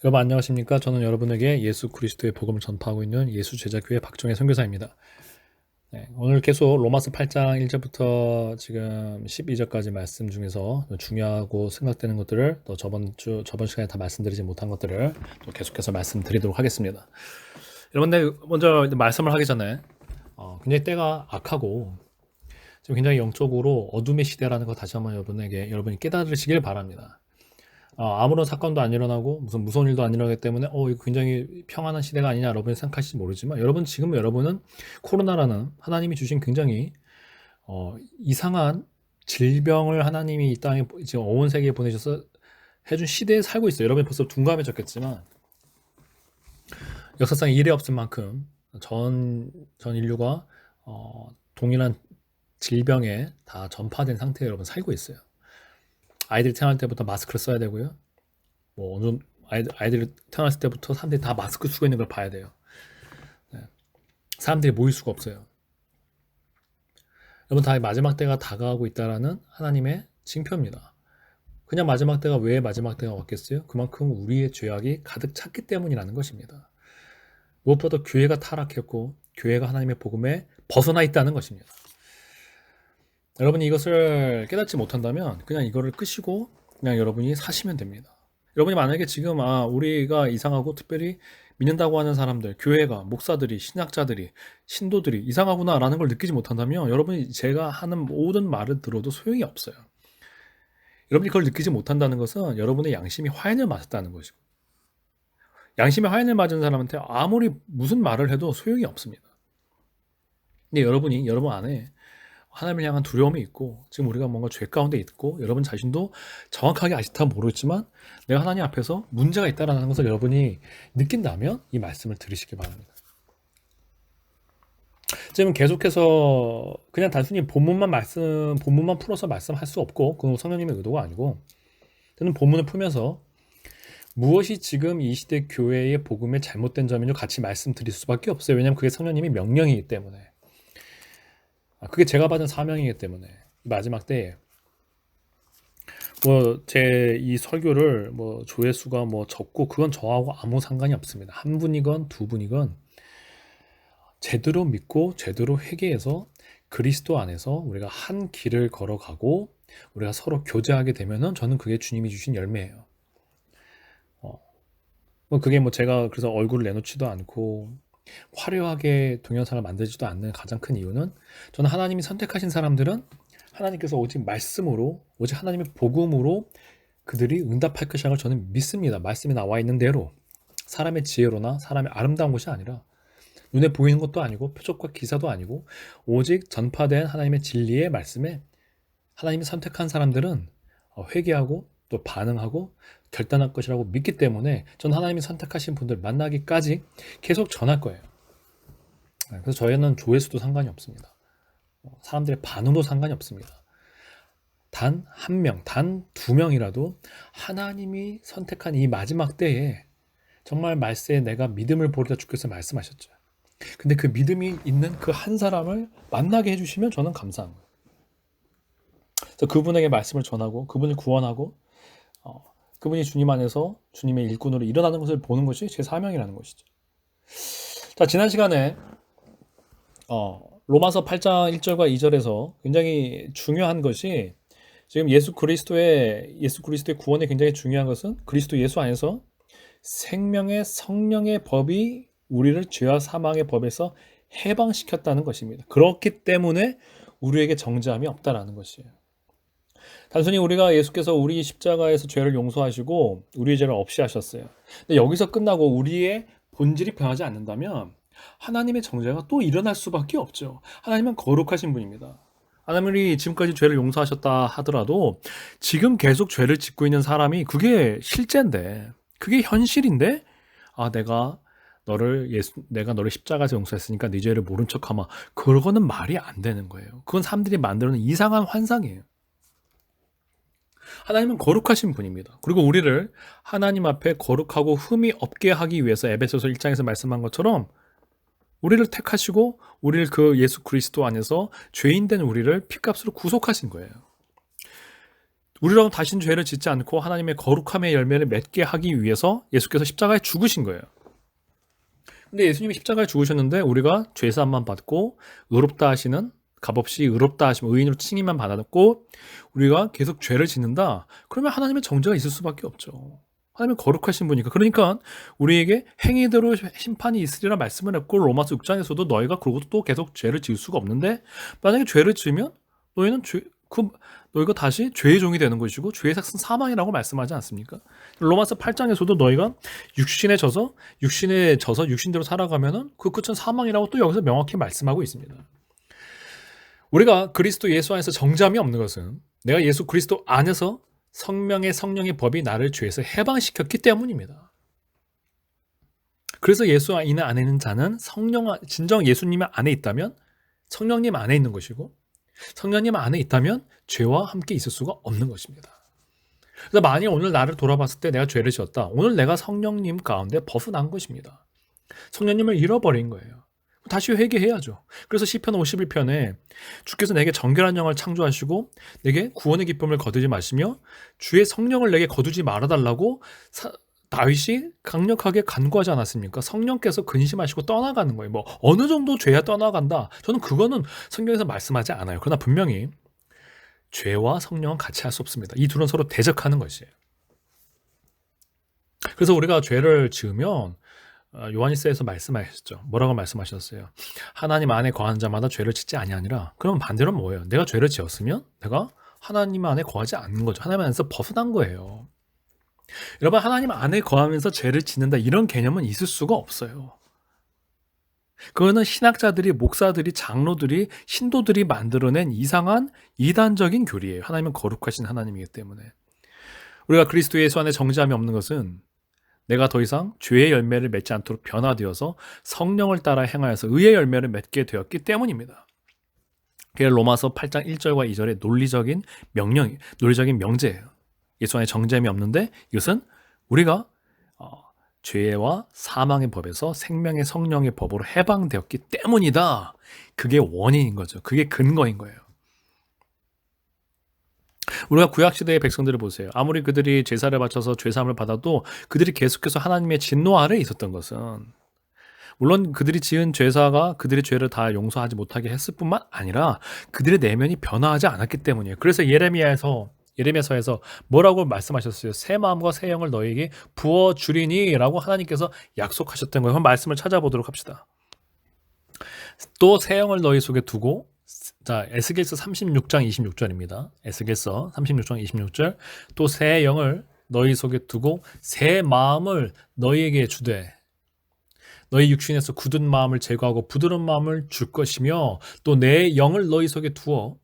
여러분 안녕하십니까? 저는 여러분에게 예수 그리스도의 복음을 전파하고 있는 예수제자교회 박정혜 선교사입니다. 오늘 계속 로마서 8장 1절부터 지금 12절까지 말씀 중에서 중요하고 생각되는 것들을 또 저번 시간에 다 말씀드리지 못한 것들을 또 계속해서 말씀드리도록 하겠습니다. 여러분들 먼저 말씀을 하기 전에 굉장히 때가 악하고 지금 굉장히 영적으로 어둠의 시대라는 거 다시 한번 여러분이 깨달으시길 바랍니다. 아무런 사건도 안 일어나고 무슨 무서운 일도 안 일어나기 때문에 이거 굉장히 평안한 시대가 아니냐 여러분이 생각하실지 모르지만 여러분은 코로나라는 하나님이 주신 굉장히 이상한 질병을 하나님이 이 땅에 지금 온 세계에 보내셔서 해준 시대에 살고 있어요. 여러분이 벌써 둔감해졌겠지만 역사상 이래 없을 만큼 전 인류가 동일한 질병에 다 전파된 상태에 여러분 살고 있어요. 아이들이 태어날 때부터 마스크를 써야 되고요. 아이들이 태어났을 때부터 사람들이 다 마스크 쓰고 있는 걸 봐야 돼요. 사람들이 모일 수가 없어요. 여러분 다 마지막 때가 다가오고 있다라는 하나님의 징표입니다. 그냥 마지막 때가 왜 마지막 때가 왔겠어요? 그만큼 우리의 죄악이 가득 찼기 때문이라는 것입니다. 무엇보다 교회가 타락했고 교회가 하나님의 복음에 벗어나 있다는 것입니다. 여러분이 이것을 깨닫지 못한다면 그냥 이거를 끄시고 그냥 여러분이 사시면 됩니다. 여러분이 만약에 지금 우리가 이상하고 특별히 믿는다고 하는 사람들, 교회가, 목사들이, 신학자들이, 신도들이 이상하구나 라는 걸 느끼지 못한다면 여러분이 제가 하는 모든 말을 들어도 소용이 없어요. 여러분이 그걸 느끼지 못한다는 것은 여러분의 양심이 화인을 맞았다는 것이고, 양심이 화인을 맞은 사람한테 아무리 무슨 말을 해도 소용이 없습니다. 근데 여러분 안에 하나님을 향한 두려움이 있고 지금 우리가 뭔가 죄 가운데 있고 여러분 자신도 정확하게 아직도 모르겠지만 내가 하나님 앞에서 문제가 있다는 것을 여러분이 느낀다면 이 말씀을 들으시기 바랍니다. 지금 계속해서 그냥 단순히 본문만 풀어서 말씀할 수 없고 그건 성령님의 의도가 아니고 저는 본문을 풀면서 무엇이 지금 이 시대 교회의 복음의 잘못된 점인지 같이 말씀드릴 수밖에 없어요. 왜냐하면 그게 성령님의 명령이기 때문에. 그게 제가 받은 사명이기 때문에 마지막 때에 제 이 설교를 조회수가 적고 그건 저하고 아무 상관이 없습니다. 한 분이건 두 분이건 제대로 믿고 제대로 회개해서 그리스도 안에서 우리가 한 길을 걸어가고 우리가 서로 교제하게 되면은 저는 그게 주님이 주신 열매예요. 그게 제가 그래서 얼굴을 내놓지도 않고 화려하게 동영상을 만들지도 않는 가장 큰 이유는 저는 하나님이 선택하신 사람들은 하나님께서 오직 말씀으로 오직 하나님의 복음으로 그들이 응답할 것이라는 걸 저는 믿습니다. 말씀이 나와 있는 대로 사람의 지혜로나 사람의 아름다운 것이 아니라 눈에 보이는 것도 아니고 표적과 기사도 아니고 오직 전파된 하나님의 진리의 말씀에 하나님이 선택한 사람들은 회개하고 또 반응하고 결단할 것이라고 믿기 때문에 저는 하나님이 선택하신 분들 만나기까지 계속 전할 거예요. 그래서 저희는 조회수도 상관이 없습니다. 사람들의 반응도 상관이 없습니다. 단 한 명, 단 두 명이라도 하나님이 선택한 이 마지막 때에 정말 말세에 내가 믿음을 보리라 주께서 말씀하셨죠. 근데 그 믿음이 있는 그 한 사람을 만나게 해주시면 저는 감사한 거예요. 그래서 그분에게 말씀을 전하고 그분을 구원하고 그분이 주님 안에서 주님의 일꾼으로 일어나는 것을 보는 것이 제 사명이라는 것이죠. 자, 지난 시간에 로마서 8장 1절과 2절에서 굉장히 중요한 것이 지금 예수 그리스도의 구원이 굉장히 중요한 것은 그리스도 예수 안에서 생명의 성령의 법이 우리를 죄와 사망의 법에서 해방시켰다는 것입니다. 그렇기 때문에 우리에게 정죄함이 없다라는 것이에요. 단순히 우리가 예수께서 우리 십자가에서 죄를 용서하시고 우리의 죄를 없이 하셨어요. 근데 여기서 끝나고 우리의 본질이 변하지 않는다면 하나님의 정죄가 또 일어날 수밖에 없죠. 하나님은 거룩하신 분입니다. 하나님이 지금까지 죄를 용서하셨다 하더라도 지금 계속 죄를 짓고 있는 사람이 그게 실제인데 그게 현실인데 내가 너를 십자가에서 용서했으니까 네 죄를 모른 척하마. 그거는 말이 안 되는 거예요. 그건 사람들이 만드는 이상한 환상이에요. 하나님은 거룩하신 분입니다. 그리고 우리를 하나님 앞에 거룩하고 흠이 없게 하기 위해서 에베소서 1장에서 말씀한 것처럼 우리를 택하시고 우리를 그 예수 그리스도 안에서 죄인된 우리를 피값으로 구속하신 거예요. 우리라고 다신 죄를 짓지 않고 하나님의 거룩함의 열매를 맺게 하기 위해서 예수께서 십자가에 죽으신 거예요. 근데 예수님이 십자가에 죽으셨는데 우리가 죄사함만 받고 의롭다 하시는 값없이 의롭다 하시면 의인으로 칭의만 받아놓고 우리가 계속 죄를 짓는다. 그러면 하나님의 정죄가 있을 수밖에 없죠. 하나님은 거룩하신 분이니까. 그러니까 우리에게 행위대로 심판이 있으리라 말씀을 했고 로마서 6장에서도 너희가 그러고 또 계속 죄를 지을 수가 없는데 만약에 죄를 지으면 너희는 너희가 다시 죄의 종이 되는 것이고 죄의 삭은 사망이라고 말씀하지 않습니까? 로마서 8장에서도 너희가 육신에 져서 육신대로 살아가면은 그 끝은 사망이라고 또 여기서 명확히 말씀하고 있습니다. 우리가 그리스도 예수 안에서 정죄함이 없는 것은 내가 예수 그리스도 안에서 성령의 법이 나를 죄에서 해방시켰기 때문입니다. 그래서 예수 안에 있는 자는 진정 예수님 안에 있다면 성령님 안에 있는 것이고 성령님 안에 있다면 죄와 함께 있을 수가 없는 것입니다. 그래서 만약 오늘 나를 돌아봤을 때 내가 죄를 지었다. 오늘 내가 성령님 가운데 벗어난 것입니다. 성령님을 잃어버린 거예요. 다시 회개해야죠. 그래서 시편 51편에 주께서 내게 정결한 영을 창조하시고 내게 구원의 기쁨을 거두지 마시며 주의 성령을 내게 거두지 말아달라고 다윗이 강력하게 간구하지 않았습니까? 성령께서 근심하시고 떠나가는 거예요. 뭐 어느 정도 죄야 떠나간다. 저는 그거는 성경에서 말씀하지 않아요. 그러나 분명히 죄와 성령은 같이 할 수 없습니다. 이 둘은 서로 대적하는 것이에요. 그래서 우리가 죄를 지으면 요한일서에서 말씀하셨죠. 뭐라고 말씀하셨어요? 하나님 안에 거하는 자마다 죄를 짓지 아니하니라. 그러면 반대로 뭐예요? 내가 죄를 지었으면 내가 하나님 안에 거하지 않는 거죠. 하나님 안에서 벗어난 거예요. 여러분 하나님 안에 거하면서 죄를 짓는다 이런 개념은 있을 수가 없어요. 그거는 신학자들이 목사들이 장로들이 신도들이 만들어낸 이상한 이단적인 교리예요. 하나님은 거룩하신 하나님이기 때문에 우리가 그리스도 예수 안에 정죄함이 없는 것은 내가 더 이상 죄의 열매를 맺지 않도록 변화되어서 성령을 따라 행하여서 의의 열매를 맺게 되었기 때문입니다. 그게 로마서 8장 1절과 2절의 논리적인 명제예요. 예수 안에 정죄함이 없는데 이것은 우리가 죄와 사망의 법에서 생명의 성령의 법으로 해방되었기 때문이다. 그게 원인인 거죠. 그게 근거인 거예요. 우리가 구약시대의 백성들을 보세요. 아무리 그들이 제사를 바쳐서 죄사함을 받아도 그들이 계속해서 하나님의 진노 아래에 있었던 것은 물론 그들이 지은 죄사가 그들의 죄를 다 용서하지 못하게 했을 뿐만 아니라 그들의 내면이 변화하지 않았기 때문이에요. 그래서 예레미야서에서 뭐라고 말씀하셨어요? 새 마음과 새 영을 너희에게 부어주리니 라고 하나님께서 약속하셨던 거예요. 한번 말씀을 찾아보도록 합시다. 또 새 영을 너희 속에 두고 자, 에스겔서 36장 26절입니다. 에스겔서 36장 26절 또 새 영을 너희 속에 두고 새 마음을 너희에게 주되 너희 육신에서 굳은 마음을 제거하고 부드러운 마음을 줄 것이며 또 내 영을 너희 속에 두어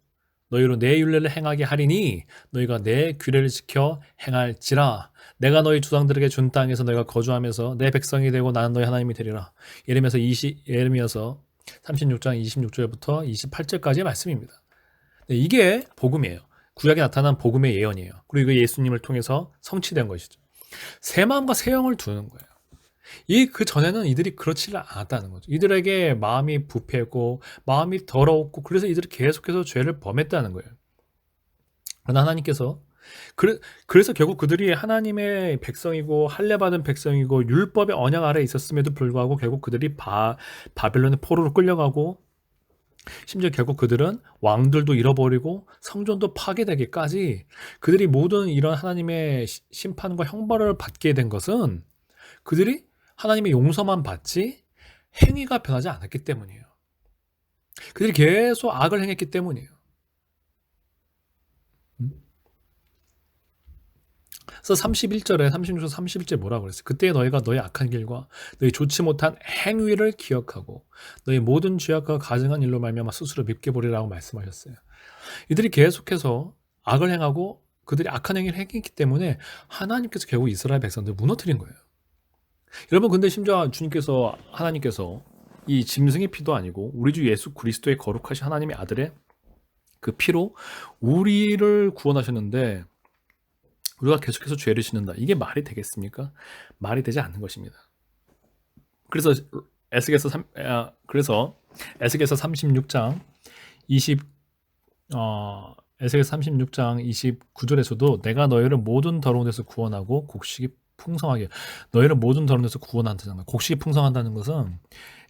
너희로 내 율례를 행하게 하리니 너희가 내 규례를 지켜 행할지라 내가 너희 조상들에게 준 땅에서 너희가 거주하면서 내 백성이 되고 나는 너희 하나님이 되리라. 예레미야서 36장 26절부터 28절까지의 말씀입니다. 이게 복음이에요. 구약에 나타난 복음의 예언이에요. 그리고 이거 예수님을 통해서 성취된 것이죠. 새 마음과 새 영을 두는 거예요. 그 전에는 이들이 그렇지를 않았다는 거죠. 이들에게 마음이 부패고 마음이 더러웠고 그래서 이들이 계속해서 죄를 범했다는 거예요. 그러나 하나님께서 그래서 결국 그들이 하나님의 백성이고 할례받은 백성이고 율법의 언약 아래에 있었음에도 불구하고 결국 그들이 바벨론의 포로로 끌려가고 심지어 결국 그들은 왕들도 잃어버리고 성전도 파괴되기까지 그들이 모든 이런 하나님의 심판과 형벌을 받게 된 것은 그들이 하나님의 용서만 받지 행위가 변하지 않았기 때문이에요. 그들이 계속 악을 행했기 때문이에요. 그래서 31절에 36절 31절에 뭐라고 그랬어요? 그때 너희가 너희 악한 길과 너희 좋지 못한 행위를 기억하고 너희 모든 죄악과 가증한 일로 말미암아 스스로 밉게 보리라고 말씀하셨어요. 이들이 계속해서 악을 행하고 그들이 악한 행위를 했기 때문에 하나님께서 결국 이스라엘 백성들을 무너뜨린 거예요. 여러분 근데 심지어 하나님께서 이 짐승의 피도 아니고 우리 주 예수 그리스도의 거룩하신 하나님의 아들의 그 피로 우리를 구원하셨는데 우리가 계속해서 죄를 짓는다. 이게 말이 되겠습니까? 말이 되지 않는 것입니다. 그래서 에스겔서 36장 에스겔 36장 29절에서도 내가 너희를 모든 더러운 데서 구원하고 곡식이 풍성하게, 너희를 모든 더러운 데서 구원한다잖아요. 곡식이 풍성한다는 것은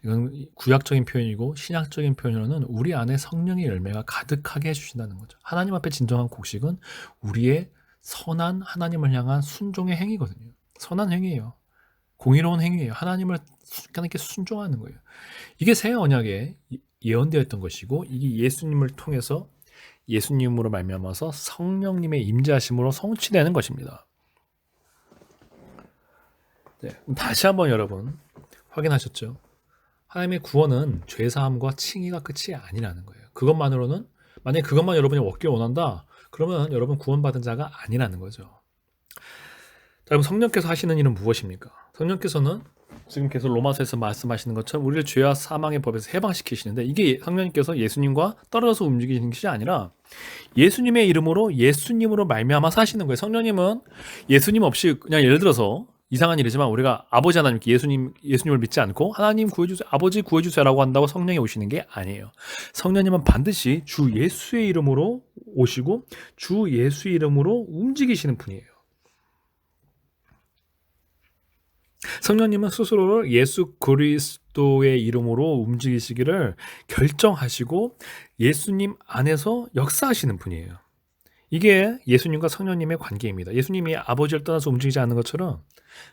이건 구약적인 표현이고 신약적인 표현으로는 우리 안에 성령의 열매가 가득하게 해주신다는 거죠. 하나님 앞에 진정한 곡식은 우리의 선한 하나님을 향한 순종의 행위거든요. 선한 행위예요. 공의로운 행위예요. 하나님께 순종하는 거예요. 이게 새 언약에 예언되어 있던 것이고 이게 예수님을 통해서 예수님으로 말미암아서 성령님의 임재하심으로 성취되는 것입니다. 네, 다시 한번 여러분 확인하셨죠? 하나님의 구원은 죄사함과 칭의가 끝이 아니라는 거예요. 그것만으로는 만약에 그것만 여러분이 얻길 원한다 그러면 여러분 구원받은 자가 아니라는 거죠. 자, 그럼 성령께서 하시는 일은 무엇입니까? 성령께서는 지금 계속 로마서에서 말씀하시는 것처럼 우리를 죄와 사망의 법에서 해방시키시는데 이게 성령님께서 예수님과 떨어져서 움직이는 것이 아니라 예수님의 이름으로 예수님으로 말미암아서 하시는 거예요. 성령님은 예수님 없이 그냥 예를 들어서 이상한 일이지만 우리가 아버지 하나님께 예수님을 믿지 않고 하나님 구해주세요, 아버지 구해주세요라고 한다고 성령이 오시는 게 아니에요. 성령님은 반드시 주 예수의 이름으로 오시고 주 예수의 이름으로 움직이시는 분이에요. 성령님은 스스로를 예수 그리스도의 이름으로 움직이시기를 결정하시고 예수님 안에서 역사하시는 분이에요. 이게 예수님과 성령님의 관계입니다. 예수님이 아버지를 떠나서 움직이지 않는 것처럼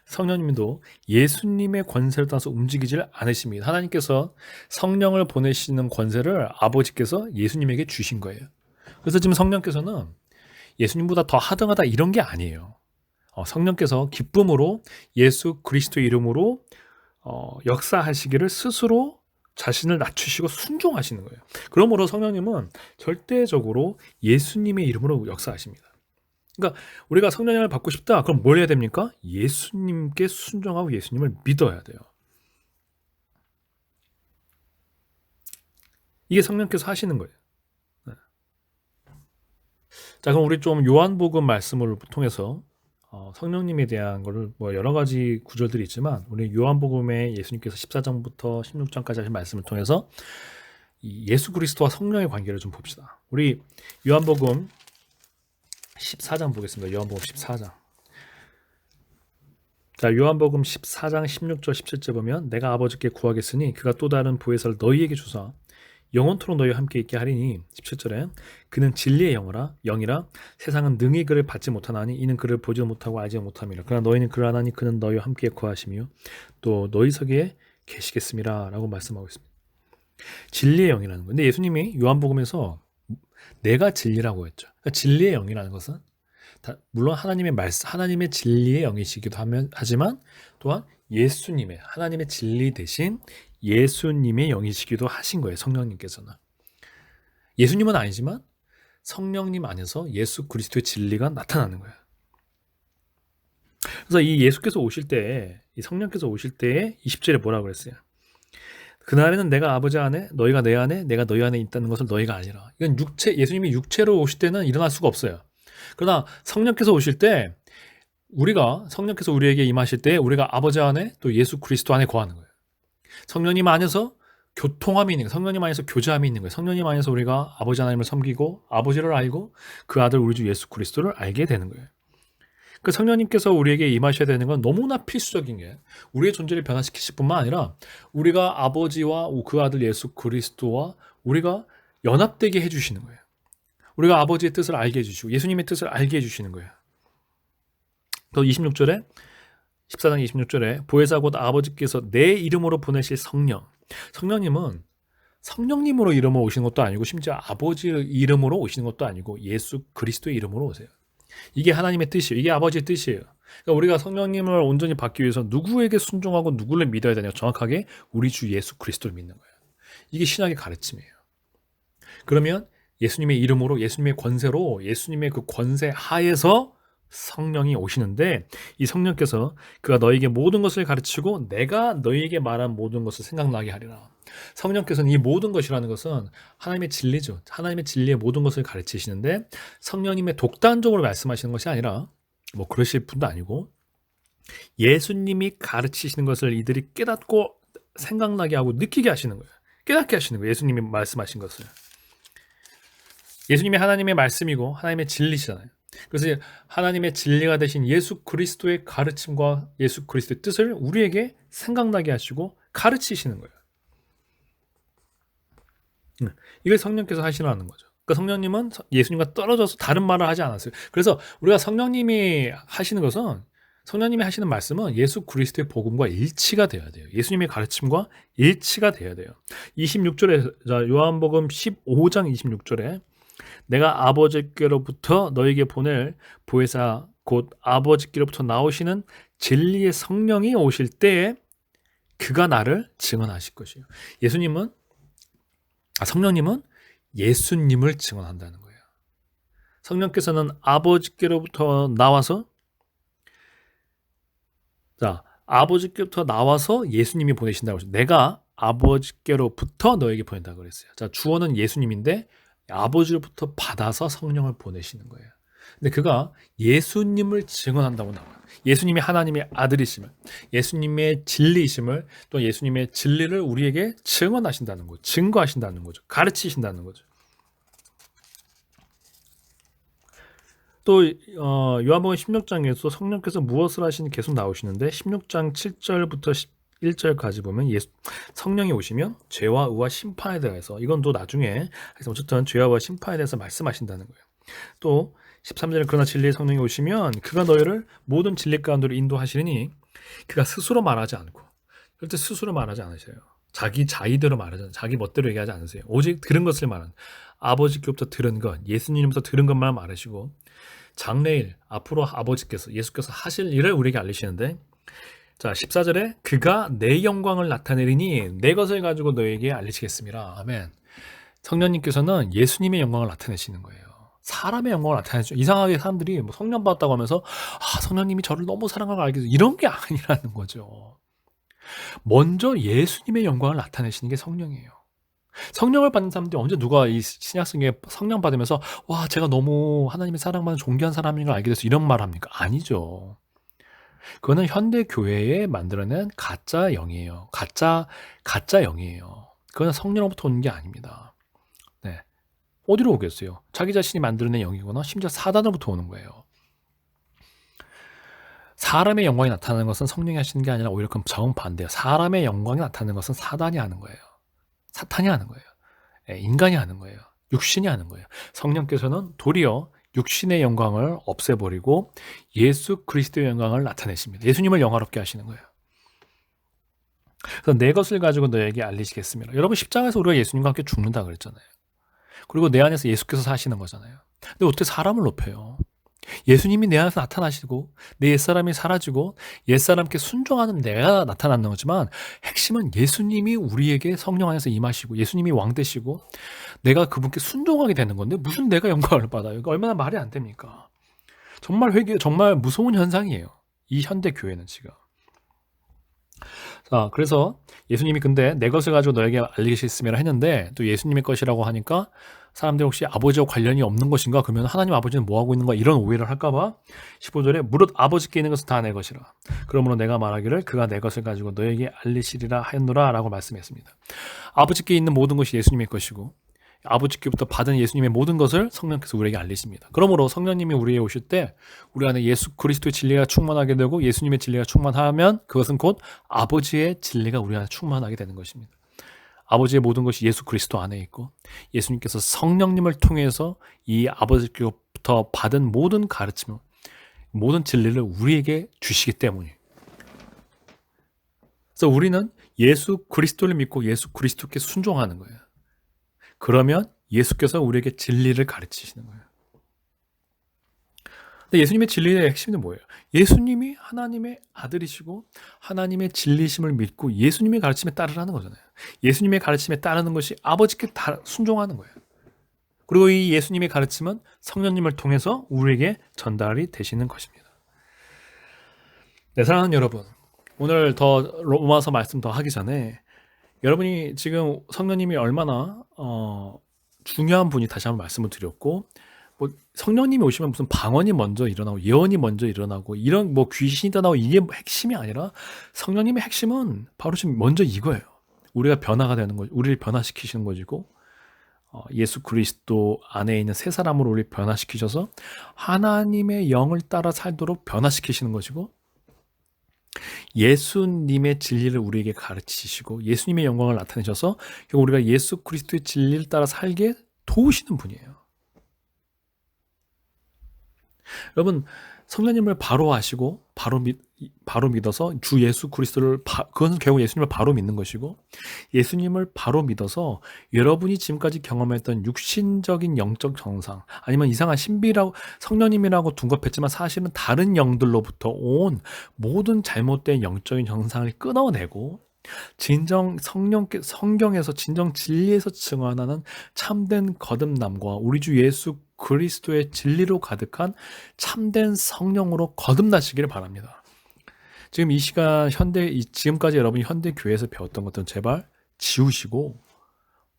성령님도 예수님의 권세를 떠나서 움직이질 않으십니다. 하나님께서 성령을 보내시는 권세를 아버지께서 예수님에게 주신 거예요. 그래서 지금 성령께서는 예수님보다 더 하등하다 이런 게 아니에요. 성령께서 기쁨으로 예수 그리스도의 이름으로 역사하시기를 스스로 자신을 낮추시고 순종하시는 거예요. 그러므로 성령님은 절대적으로 예수님의 이름으로 역사하십니다. 그러니까 우리가 성령님을 받고 싶다 그럼 뭘 해야 됩니까? 예수님께 순종하고 예수님을 믿어야 돼요. 이게 성령께서 하시는 거예요. 자, 그럼 우리 좀 요한복음 말씀을 통해서 성령님에 대한 거를 뭐 여러 가지 구절들이 있지만 우리 요한복음에 예수님께서 14장부터 16장까지 하신 말씀을 통해서 이 예수 그리스도와 성령의 관계를 좀 봅시다. 우리 요한복음 14장 보겠습니다. 요한복음 14장. 자, 요한복음 14장 16절 17절 보면 내가 아버지께 구하겠으니 그가 또 다른 보혜사를 너희에게 주사 영원토록 너희와 함께 있게 하리니 17절에 그는 진리의 영이라 세상은 능히 그를 받지 못하나니 이는 그를 보지도 못하고 알지도 못함이라. 그러나 너희는 그를 아나니 그는 너희와 함께 거하시며 또 너희 서기에 계시겠음이라 라고 말씀하고 있습니다. 진리의 영이라는 거예요. 근데 예수님이 요한복음에서 내가 진리라고 했죠. 그러니까 진리의 영이라는 것은 물론 하나님의 진리의 영이시기도 하지만 또한 예수님의 하나님의 진리 대신 예수님의 영이시기도 하신 거예요. 성령님께서는. 예수님은 아니지만 성령님 안에서 예수 그리스도의 진리가 나타나는 거예요. 그래서 이 예수께서 오실 때, 이 성령께서 오실 때에 20절에 뭐라고 그랬어요? 그날에는 내가 아버지 안에, 너희가 내 안에, 내가 너희 안에 있다는 것을 너희가 아니라. 이건 예수님이 육체로 오실 때는 일어날 수가 없어요. 그러나 성령께서 오실 때 성령께서 우리에게 임하실 때 우리가 아버지 안에 또 예수 그리스도 안에 거하는 거예요. 성령님 안에서 교통함이 있는 거예요. 성령님 안에서 교제함이 있는 거예요. 성령님 안에서 우리가 아버지 하나님을 섬기고 아버지를 알고 그 아들 우리 주 예수 그리스도를 알게 되는 거예요. 그 성령님께서 우리에게 임하셔야 되는 건 너무나 필수적인 게 우리의 존재를 변화시키실 뿐만 아니라 우리가 아버지와 그 아들 예수 그리스도와 우리가 연합되게 해주시는 거예요. 우리가 아버지의 뜻을 알게 해주시고 예수님의 뜻을 알게 해주시는 거예요. 또 26절에 14장 26절에 보혜사 곧 아버지께서 내 이름으로 보내실 성령님은 성령님으로 이름으로 오시는 것도 아니고 심지어 아버지의 이름으로 오시는 것도 아니고 예수 그리스도의 이름으로 오세요. 이게 하나님의 뜻이에요. 이게 아버지의 뜻이에요. 그러니까 우리가 성령님을 온전히 받기 위해서 누구에게 순종하고 누구를 믿어야 되냐? 정확하게 우리 주 예수 그리스도를 믿는 거예요. 이게 신학의 가르침이에요. 그러면 예수님의 이름으로 예수님의 권세로 예수님의 그 권세 하에서 성령이 오시는데 이 성령께서 그가 너에게 모든 것을 가르치고 내가 너에게 말한 모든 것을 생각나게 하리라. 성령께서는 이 모든 것이라는 것은 하나님의 진리죠. 하나님의 진리의 모든 것을 가르치시는데 성령님의 독단적으로 말씀하시는 것이 아니라 뭐 그러실 분도 아니고 예수님이 가르치시는 것을 이들이 깨닫고 생각나게 하고 느끼게 하시는 거예요. 깨닫게 하시는 거예요. 예수님이 말씀하신 것을. 예수님이 하나님의 말씀이고 하나님의 진리시잖아요. 그래서 하나님의 진리가 되신 예수 그리스도의 가르침과 예수 그리스도의 뜻을 우리에게 생각나게 하시고 가르치시는 거예요. 이걸 성령께서 하시라는 거죠. 그러니까 성령님은 예수님과 떨어져서 다른 말을 하지 않았어요. 그래서 우리가 성령님이 하시는 것은, 성령님이 하시는 말씀은 예수 그리스도의 복음과 일치가 돼야 돼요. 예수님의 가르침과 일치가 돼야 돼요. 26절에, 자, 요한복음 15장 26절에 내가 아버지께로부터 너에게 보낼 보혜사 곧 아버지께로부터 나오시는 진리의 성령이 오실 때에 그가 나를 증언하실 것이에요. 성령님은 예수님을 증언한다는 거예요. 성령께서는 아버지께로부터 나와서, 아버지께로부터 나와서 예수님이 보내신다고 했어요. 내가 아버지께로부터 너에게 보낸다고 그랬어요. 자, 주어는 예수님인데 아버지로부터 받아서 성령을 보내시는 거예요. 근데 그가 예수님을 증언한다고 나와요. 예수님이 하나님의 아들이심을, 예수님의 진리이심을, 또 예수님의 진리를 우리에게 증언하신다는 거죠. 증거하신다는 거죠. 가르치신다는 거죠. 또 요한복음 16장에서 성령께서 무엇을 하시는지 계속 나오시는데 16장 7절부터 1절까지 보면 성령이 오시면 죄와 의와 심판에 대해서, 이건 또 나중에 어쨌든 죄와 의와 심판에 대해서 말씀하신다는 거예요. 또 13절에 그러나 진리의 성령이 오시면 그가 너희를 모든 진리 가운데로 인도하시리니, 그가 스스로 말하지 않고, 절대 스스로 말하지 않으세요. 자기 자의대로 말하지 않아요. 자기 멋대로 얘기하지 않으세요. 오직 들은 것을 말하는, 아버지께로부터 들은 것, 예수님부터 들은 것만 말하시고, 장래일 앞으로 아버지께서, 예수께서 하실 일을 우리에게 알리시는데, 자, 14절에 그가 내 영광을 나타내리니 내 것을 가지고 너에게 알리시겠습니다. 아멘. 성령님께서는 예수님의 영광을 나타내시는 거예요. 사람의 영광을 나타내죠. 이상하게 사람들이 뭐 성령 받았다고 하면서 성령님이 저를 너무 사랑하고 알겠어, 이런 게 아니라는 거죠. 먼저 예수님의 영광을 나타내시는 게 성령이에요. 성령을 받는 사람들이 언제 누가 이 신약성경에 성령 받으면서 와, 제가 너무 하나님의 사랑받는 존귀한 사람인 걸 알게 돼서 이런 말을 합니까? 아니죠. 그거는 현대 교회에 만들어낸 가짜 영이에요. 가짜 영이에요. 그건 성령으로부터 오는 게 아닙니다. 네. 어디로 오겠어요? 자기 자신이 만들어낸 영이거나 심지어 사단으로부터 오는 거예요. 사람의 영광이 나타나는 것은 성령이 하시는 게 아니라 오히려 그럼 정반대예요. 사람의 영광이 나타나는 것은 사단이 하는 거예요. 사탄이 하는 거예요. 인간이 하는 거예요. 육신이 하는 거예요. 성령께서는 도리어 육신의 영광을 없애버리고 예수 그리스도의 영광을 나타내십니다. 예수님을 영화롭게 하시는 거예요. 그래서 내 것을 가지고 너에게 알리시겠습니다. 여러분, 십자가에서 우리가 예수님과 함께 죽는다 그랬잖아요. 그리고 내 안에서 예수께서 사시는 거잖아요. 근데 어떻게 사람을 높여요? 예수님이 내 안에서 나타나시고 내 옛사람이 사라지고 옛사람께 순종하는 내가 나타나는 거지만, 핵심은 예수님이 우리에게 성령 안에서 임하시고 예수님이 왕 되시고 내가 그분께 순종하게 되는 건데, 무슨 내가 영광을 받아요? 이거 얼마나 말이 안 됩니까? 정말 정말 무서운 현상이에요. 이 현대 교회는 지금. 자, 그래서 예수님이 근데 내 것을 가지고 너에게 알리시겠으면 했는데, 또 예수님의 것이라고 하니까 사람들이 혹시 아버지와 관련이 없는 것인가? 그러면 하나님 아버지는 뭐하고 있는 거야? 이런 오해를 할까봐 15절에 무릇 아버지께 있는 것은 다 내 것이라. 그러므로 내가 말하기를 그가 내 것을 가지고 너에게 알리시리라 하였노라 라고 말씀했습니다. 아버지께 있는 모든 것이 예수님의 것이고 아버지께부터 받은 예수님의 모든 것을 성령께서 우리에게 알리십니다. 그러므로 성령님이 우리에게 오실 때 우리 안에 예수 그리스도의 진리가 충만하게 되고 예수님의 진리가 충만하면 그것은 곧 아버지의 진리가 우리 안에 충만하게 되는 것입니다. 아버지의 모든 것이 예수 그리스도 안에 있고 예수님께서 성령님을 통해서 이 아버지께로부터 받은 모든 가르침을, 모든 진리를 우리에게 주시기 때문이에요. 그래서 우리는 예수 그리스도를 믿고 예수 그리스도께 순종하는 거예요. 그러면 예수께서 우리에게 진리를 가르치시는 거예요. 근데 예수님의 진리의 핵심이 뭐예요? 예수님이 하나님의 아들이시고 하나님의 진리심을 믿고 예수님의 가르침에 따르라는 거잖아요. 예수님의 가르침에 따르는 것이 아버지께 순종하는 거예요. 그리고 이 예수님의 가르침은 성령님을 통해서 우리에게 전달이 되시는 것입니다. 네, 사랑하는 여러분, 오늘 더 로마서 말씀 더 하기 전에 여러분이 지금 성령님이 얼마나 중요한 분이 다시 한번 말씀을 드렸고, 뭐 성령님이 오시면 무슨 방언이 먼저 일어나고 예언이 먼저 일어나고 이런 뭐 귀신이 떠나고 이게 핵심이 아니라 성령님의 핵심은 바로 지금 먼저 이거예요. 우리가 변화가 되는 거죠. 우리를 변화시키시는 것이고 예수 그리스도 안에 있는 새 사람으로 우리 변화시키셔서 하나님의 영을 따라 살도록 변화시키시는 것이고, 예수님의 진리를 우리에게 가르치시고 예수님의 영광을 나타내셔서 결국 우리가 예수 그리스도의 진리를 따라 살게 도우시는 분이에요. 여러분, 성령님을 바로 아시고 바로 믿어서 주 예수 그리스도를 그것은 결국 예수님을 바로 믿는 것이고, 예수님을 바로 믿어서 여러분이 지금까지 경험했던 육신적인 영적 정상, 아니면 이상한 신비라고 성령님이라고 둔갑했지만 사실은 다른 영들로부터 온 모든 잘못된 영적인 정상을 끊어내고 진정 성경에서 진정 진리에서 증언하는 참된 거듭남과 우리 주 예수 그리스도의 진리로 가득한 참된 성령으로 거듭나시기를 바랍니다. 지금 이 시간 지금까지 여러분이 현대 교회에서 배웠던 것들은 제발 지우시고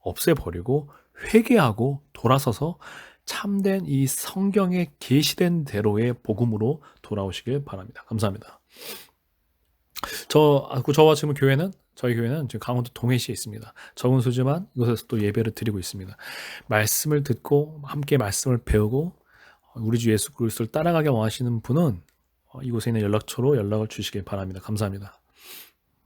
없애버리고 회개하고 돌아서서 참된 이 성경에 계시된 대로의 복음으로 돌아오시길 바랍니다. 감사합니다. 저와 지금 저희 교회는 지금 강원도 동해시에 있습니다. 적은 수지만 이곳에서 또 예배를 드리고 있습니다. 말씀을 듣고 함께 말씀을 배우고 우리 주 예수 그리스도를 따라가게 원하시는 분은 이곳에 있는 연락처로 연락을 주시길 바랍니다. 감사합니다.